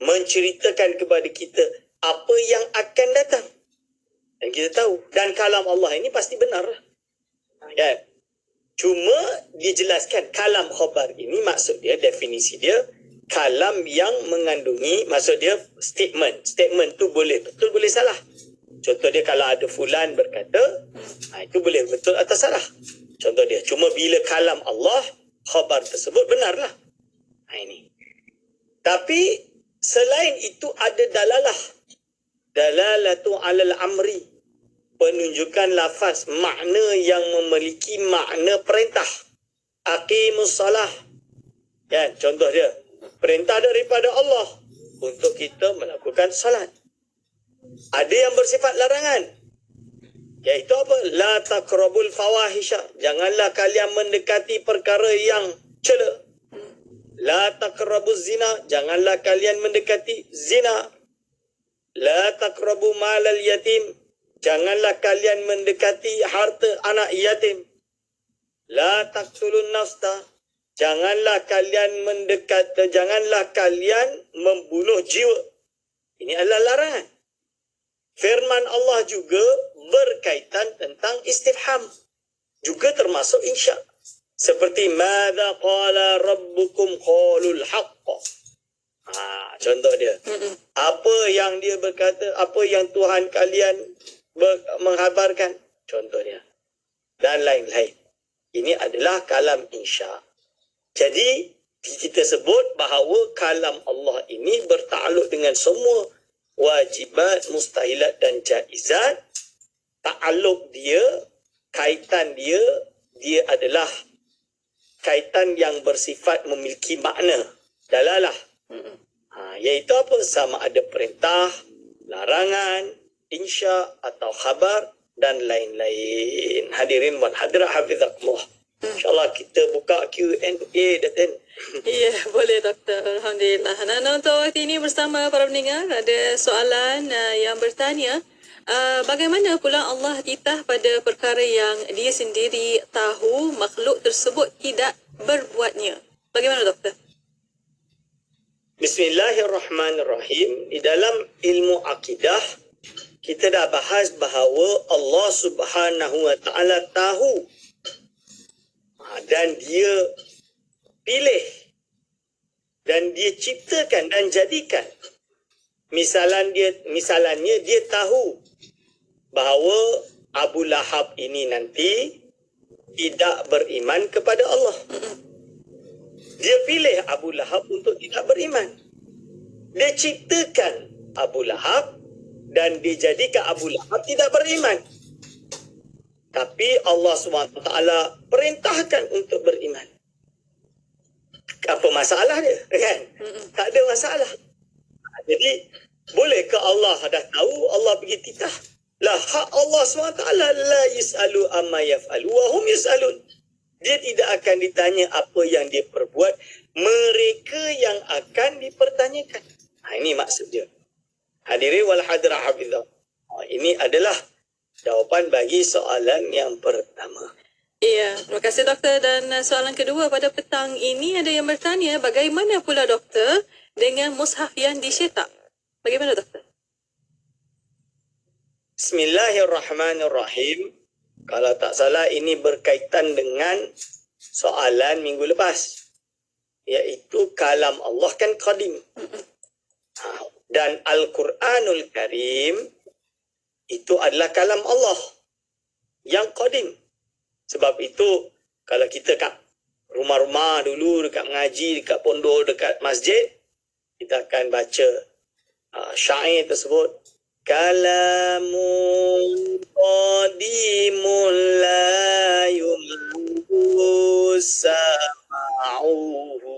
menceritakan kepada kita apa yang akan datang. Dan kita tahu, dan kalam Allah ini pasti benar. Kan? Cuma dia jelaskan kalam khabar ini, maksud dia, definisi dia, kalam yang mengandungi, maksud dia statement. Statement tu boleh betul, boleh salah. Contoh dia, kalau ada fulan berkata, itu boleh betul atau salah. Contoh dia, cuma bila kalam Allah, khabar tersebut benarlah. Ini. Tapi selain itu ada dalalah. Dalalatu alal amri. Penunjukan lafaz, makna yang memiliki makna perintah. Aqimus salah. Ya, contoh dia, perintah daripada Allah untuk kita melakukan salat. Ada yang bersifat larangan. Iaitu apa? La taqrabul fawahisha. Janganlah kalian mendekati perkara yang cela. La taqrabuz zina. Janganlah kalian mendekati zina. La taqrabu malal yatim. Janganlah kalian mendekati harta anak yatim. La taqtulun nafsa. Janganlah kalian janganlah kalian membunuh jiwa. Ini adalah larangan. Firman Allah juga berkaitan tentang istifham. Juga termasuk insya. Seperti madza qala rabbukum qalul haqq. Contoh dia. Apa yang dia berkata, apa yang Tuhan kalian menghabarkan. Contoh dia. Dan lain-lain. Ini adalah kalam insya. Jadi, kita sebut bahawa kalam Allah ini bertakluk dengan semua wajibat, mustahilat dan jaizat. Takluk dia, kaitan dia, dia adalah kaitan yang bersifat memiliki makna. Dalalah. Iaitu apa? Sama ada perintah, larangan, insya atau khabar dan lain-lain. Hadirin wan hadirat hafizakumullah. InsyaAllah kita buka Q&A, Datin. Ya, boleh Doktor. Alhamdulillah. Dan untuk waktu ini bersama para pendengar, ada soalan yang bertanya, bagaimana pula Allah titah pada perkara yang dia sendiri tahu makhluk tersebut tidak berbuatnya? Bagaimana Doktor? Bismillahirrahmanirrahim. Di dalam ilmu akidah, kita dah bahas bahawa Allah Subhanahu wa Ta'ala tahu dan dia pilih dan dia ciptakan dan jadikan. Misalnya dia tahu bahawa Abu Lahab ini nanti tidak beriman kepada Allah. Dia pilih Abu Lahab untuk tidak beriman. Dia ciptakan Abu Lahab dan dijadikan Abu Lahab tidak beriman. Tapi Allah SWT perintahkan untuk beriman. Apa masalah dia? Kan? Tak ada masalah. Jadi, bolehkah Allah dah tahu, Allah pergi titah? Lah, hak Allah SWT la yus'alu amma yaf'alu wa hum yus'alun. Dia tidak akan ditanya apa yang dia perbuat. Mereka yang akan dipertanyakan. Ini maksud dia. Hadirin wal hadirah hafizah. Ini adalah jawapan bagi soalan yang pertama. Ya, terima kasih Doktor. Dan soalan kedua pada petang ini ada yang bertanya, bagaimana pula Doktor dengan mushaf yang dicetak? Bagaimana Doktor? Bismillahirrahmanirrahim. Kalau tak salah ini berkaitan dengan soalan minggu lepas. Iaitu kalam Allah kan qadim. Dan Al-Quranul Karim itu adalah kalam Allah yang qadim. Sebab itu kalau kita kat rumah-rumah dulu, dekat mengaji, dekat pondok, dekat masjid, kita akan baca syair tersebut. Kalamun qadimun la yumlus sama'uhu.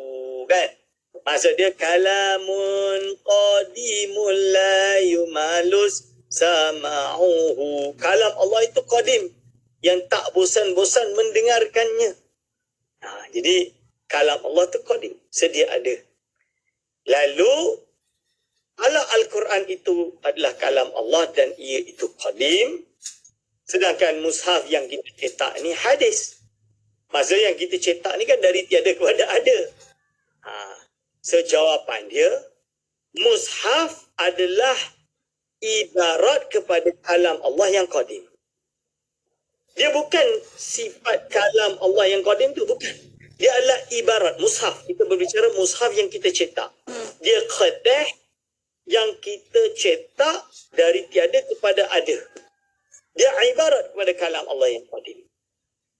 Kan? Maksud dia kalamun qadimun la yumalus sama'uhu. Kalam Allah itu qadim, yang tak bosan-bosan mendengarkannya. Jadi kalam Allah itu qadim, sedia ada. Lalu kalau Al-Quran itu adalah kalam Allah dan ia itu qadim, Sedangkan mushaf yang kita cetak ni hadis. Maksudnya yang kita cetak ni kan dari tiada kepada ada. Sejawapan dia, mushaf adalah ibarat kepada kalam Allah yang qadim. Dia bukan sifat kalam Allah yang qadim tu, bukan. Dia adalah ibarat mushaf. Kita berbicara mushaf yang kita cetak. Dia khadah yang kita cetak dari tiada kepada ada. Dia ibarat kepada kalam Allah yang qadim.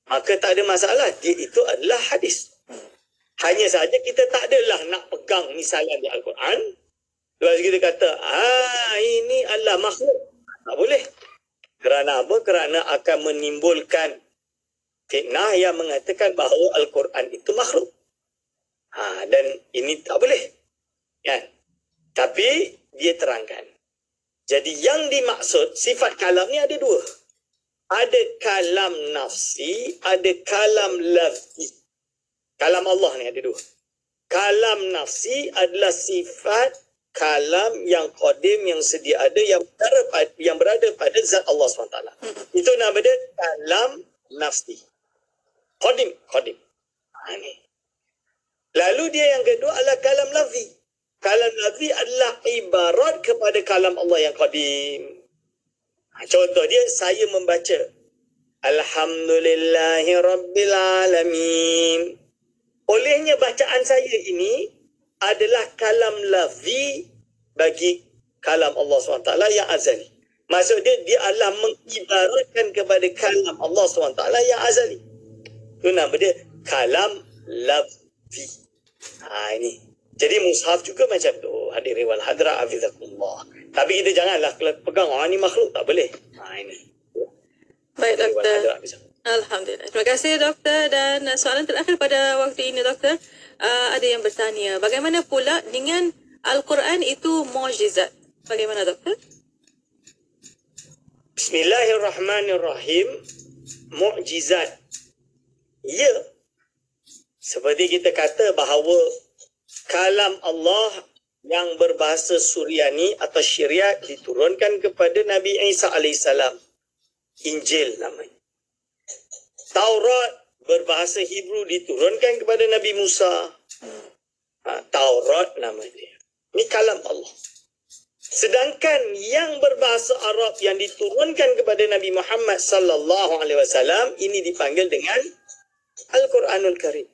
Maka tak ada masalah. Dia itu adalah hadis. Hanya saja kita tak adalah nak pegang misalan di Al-Quran. Lepas kita kata, ini adalah makhluk. Tak boleh. Kerana apa? Kerana akan menimbulkan fitnah yang mengatakan bahawa Al-Quran itu makhluk. Dan ini tak boleh. Kan? Tapi dia terangkan. Jadi yang dimaksud, sifat kalam ni ada dua. Ada kalam nafsi, ada kalam lafzi. Kalam Allah ni ada dua. Kalam nafsi adalah sifat kalam yang qadim, yang sedia ada, yang berada pada zat Allah SWT. Itu nama dia kalam nafsi. Qadim. Ini. Lalu dia yang kedua adalah kalam lafzi. Kalam lafzi adalah ibarat kepada kalam Allah yang qadim. Contoh dia, saya membaca Alhamdulillahi Rabbil Alamin. Olehnya bacaan saya ini adalah kalam lafzi bagi kalam Allah SWT yang azali. Maksud dia adalah mengibaratkan kepada kalam Allah SWT yang azali. Itu nama dia kalam lafzi. Ini. Jadi mushaf juga macam tu. Hadirin wal hadrat hafizakumullah. Tapi kita janganlah pegang, ni makhluk, tak boleh. Ini. Baik, Doktor. Alhamdulillah. Terima kasih, Doktor. Dan soalan terakhir pada waktu ini, Doktor. Ada yang bertanya, bagaimana pula dengan Al-Quran itu mukjizat? Bagaimana, Doktor? Bismillahirrahmanirrahim. Mukjizat. Ya. Seperti kita kata bahawa kalam Allah yang berbahasa Suryani atau Syriac diturunkan kepada Nabi Isa AS. Injil namanya. Taurat berbahasa Hebrew diturunkan kepada Nabi Musa. Taurat nama dia. Ini kalam Allah. Sedangkan yang berbahasa Arab yang diturunkan kepada Nabi Muhammad sallallahu alaihi wasallam ini dipanggil dengan Al-Quranul Karim.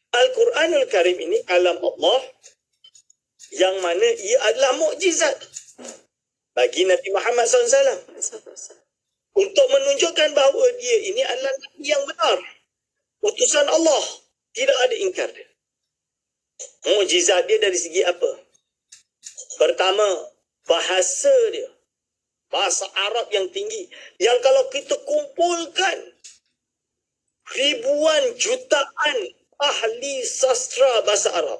Al-Quranul Karim ini kalam Allah yang mana ia adalah mukjizat bagi Nabi Muhammad SAW. Untuk menunjukkan bahawa dia ini adalah Nabi yang benar. Utusan Allah. Tidak ada ingkar dia. Mukjizat dia dari segi apa? Pertama, bahasa dia. Bahasa Arab yang tinggi. Yang kalau kita kumpulkan ribuan jutaan ahli sastra bahasa Arab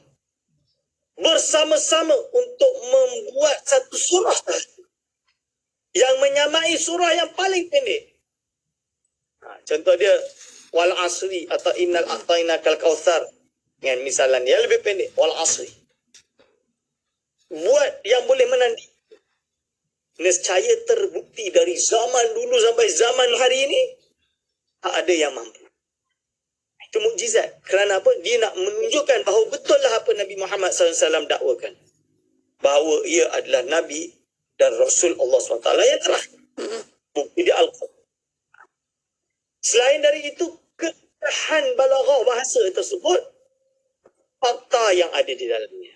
bersama-sama untuk membuat satu surah yang menyamai surah yang paling pendek. Contoh dia wal asri atau innal a'tainakal kautsar. Dengan misalan dia lebih pendek, wal asri. Buat yang boleh menandi. Nescaya terbukti dari zaman dulu sampai zaman hari ini tak ada yang mampu. Itu mukjizat. Kerana apa? Dia nak menunjukkan bahawa betul lah apa Nabi Muhammad SAW dakwakan. Bahawa ia adalah Nabi dan Rasul Allah SWT yang terakhir. Bukti di Al-Quran. Selain dari itu, keindahan balaghah bahasa tersebut, fakta yang ada di dalamnya.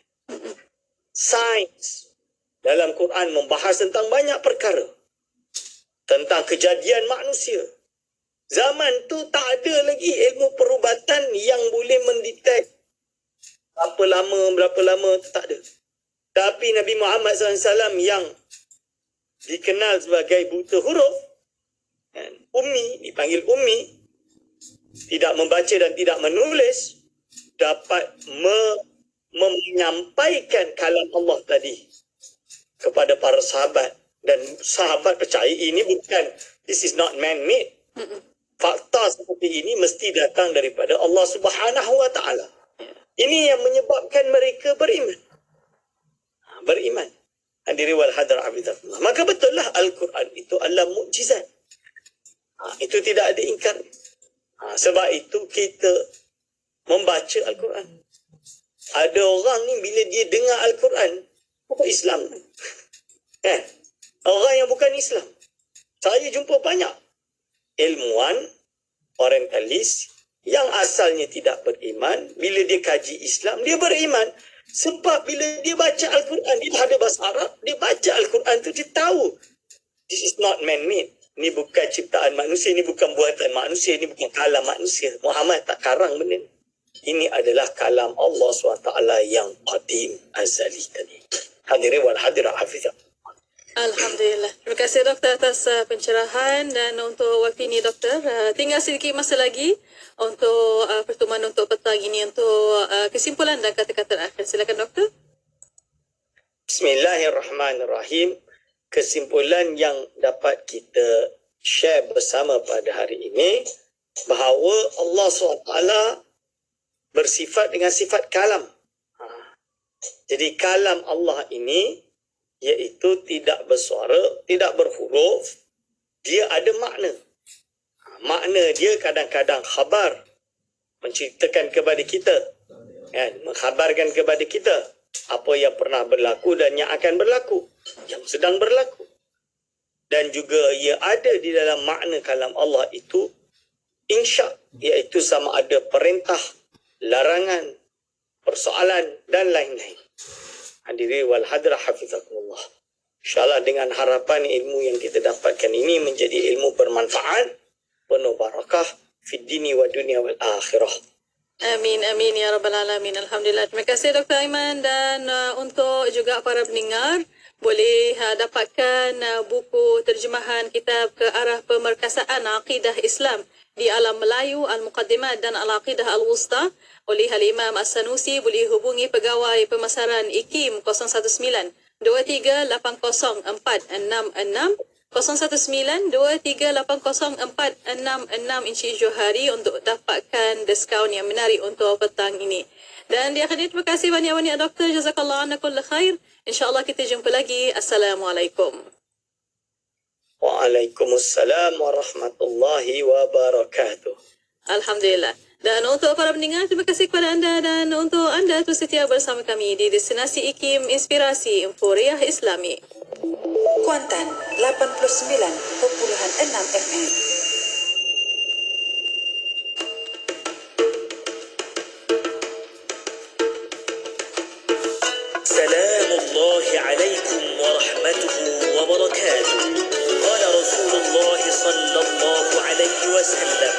Sains dalam Quran membahas tentang banyak perkara. Tentang kejadian manusia. Zaman tu tak ada lagi ilmu perubatan yang boleh mendetek berapa lama, tak ada. Tapi Nabi Muhammad SAW yang dikenal sebagai buta huruf, ummi, dipanggil ummi, tidak membaca dan tidak menulis, dapat menyampaikan kalam Allah tadi kepada para sahabat. Dan sahabat percaya ini bukan, this is not man-made. Fakta seperti ini mesti datang daripada Allah Subhanahu Wa Taala. Ini yang menyebabkan mereka beriman. Beriman. Hadirin wal hadar abidullah. Maka betullah Al-Quran itu adalah kalam mukjizat. Itu tidak ada ingkar. Sebab itu kita membaca Al-Quran. Ada orang ni bila dia dengar Al-Quran, bukan Islam. Kan? Orang yang bukan Islam. Saya jumpa banyak ilmuwan, orientalis yang asalnya tidak beriman. Bila dia kaji Islam, dia beriman. Sebab bila dia baca Al-Quran, dia ada bahasa Arab, dia baca Al-Quran tu, dia tahu. This is not man-made. Ini bukan ciptaan manusia, ini bukan buatan manusia, ini bukan kalam manusia. Muhammad tak karang benda ni. Ini adalah kalam Allah SWT yang qadim azali tadi. Hadirin wal hadirat hafizah. Alhamdulillah. Terima kasih doktor atas pencerahan dan untuk waktu ini doktor. Tinggal sedikit masa lagi untuk pertemuan untuk petang ini untuk kesimpulan dan kata-kata terakhir. Silakan doktor. Bismillahirrahmanirrahim. Kesimpulan yang dapat kita share bersama pada hari ini bahawa Allah SWT bersifat dengan sifat kalam. Jadi kalam Allah ini iaitu tidak bersuara, tidak berhuruf, dia ada makna. Makna dia kadang-kadang khabar, menceritakan kepada kita, mengkhabarkan kepada kita apa yang pernah berlaku dan yang akan berlaku, yang sedang berlaku. Dan juga ia ada di dalam makna kalam Allah itu insya, iaitu sama ada perintah, larangan, persoalan dan lain-lain. Hadirin wal hadirah hafizakumullah. InsyaAllah dengan harapan ilmu yang kita dapatkan ini menjadi ilmu bermanfaat, penuh barakah fid dini wa dunia wal akhirah. Amin, amin ya rabbal alamin. Alhamdulillah. Terima kasih Dr. Aiman dan untuk juga para pendengar boleh dapatkan buku terjemahan kitab ke arah pemerkasaan Aqidah Islam di Alam Melayu, Al-Muqaddimat dan Al-Aqidah Al-Wusta oleh Al-Imam As-Sanusi. Boleh hubungi pegawai pemasaran IKIM 019-2380-466 019-2380-466 Encik Johari untuk dapatkan diskaun yang menarik untuk petang ini. Dan di akhir ini terima kasih banyak-banyak doktor. Jazakallah anna kulla khair. InsyaAllah kita jumpa lagi. Assalamualaikum. Waalaikumsalam warahmatullahi wabarakatuh. Alhamdulillah. Dan untuk para pendengar, terima kasih kepada anda dan untuk anda terus setia bersama kami di Destinasi IKIM Inspirasi Euforiah Islami. Kuantan 89.6 FM. Salamullahi alaikum warahmatuhu wabarakatuh. Qala Rasulullah sallallahu alaihi wasallam,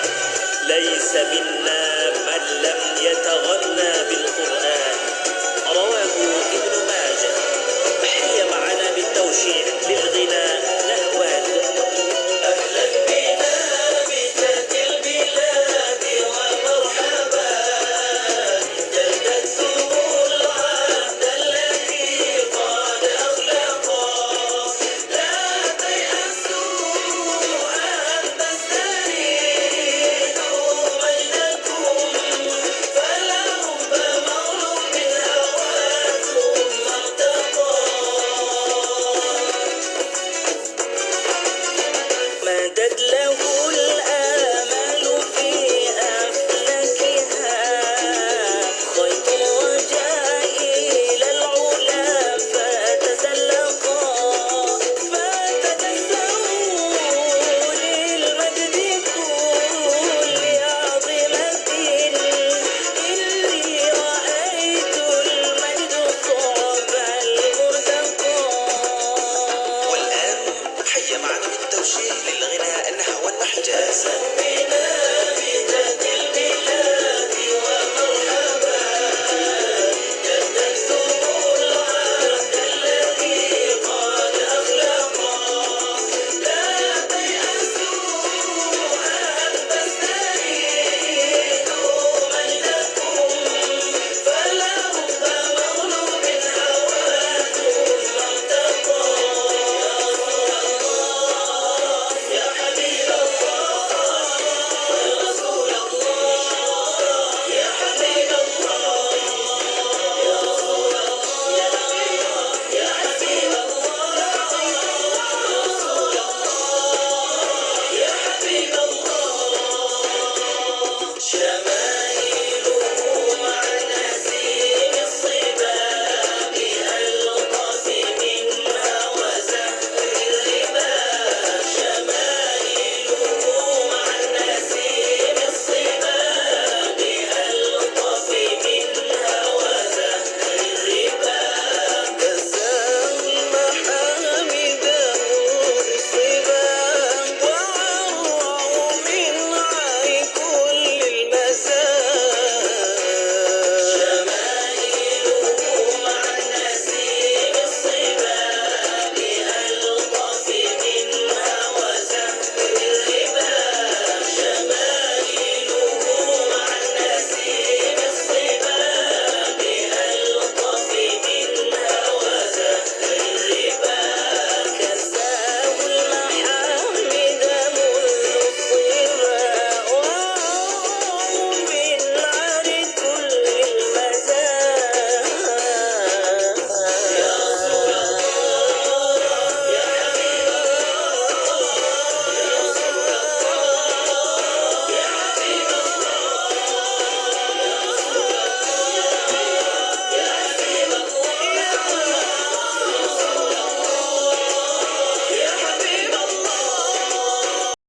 "Laisa minna man lam yataghanna bil Qur'an." Rawahu Ibnu Majah. Tahiyya ma'ana bit tawshih lil ghina nahwan. Ahlan bina bi tatil bilad wa marhaban. Jaddatumul 'abd alladhi qad akhlaqa. La tayasu an tastanidu majdakum. Fala rubba maghlubin hawakum martaqa. مدد له الآمال في أفلكها. خيط الرجاء إلى العلا فتزلقا. فتدثروا للمجد كل عظمة. إني رأيت المجد صعب المرتقى. والآن حي معنا بالتوشيح للغناء النحوي.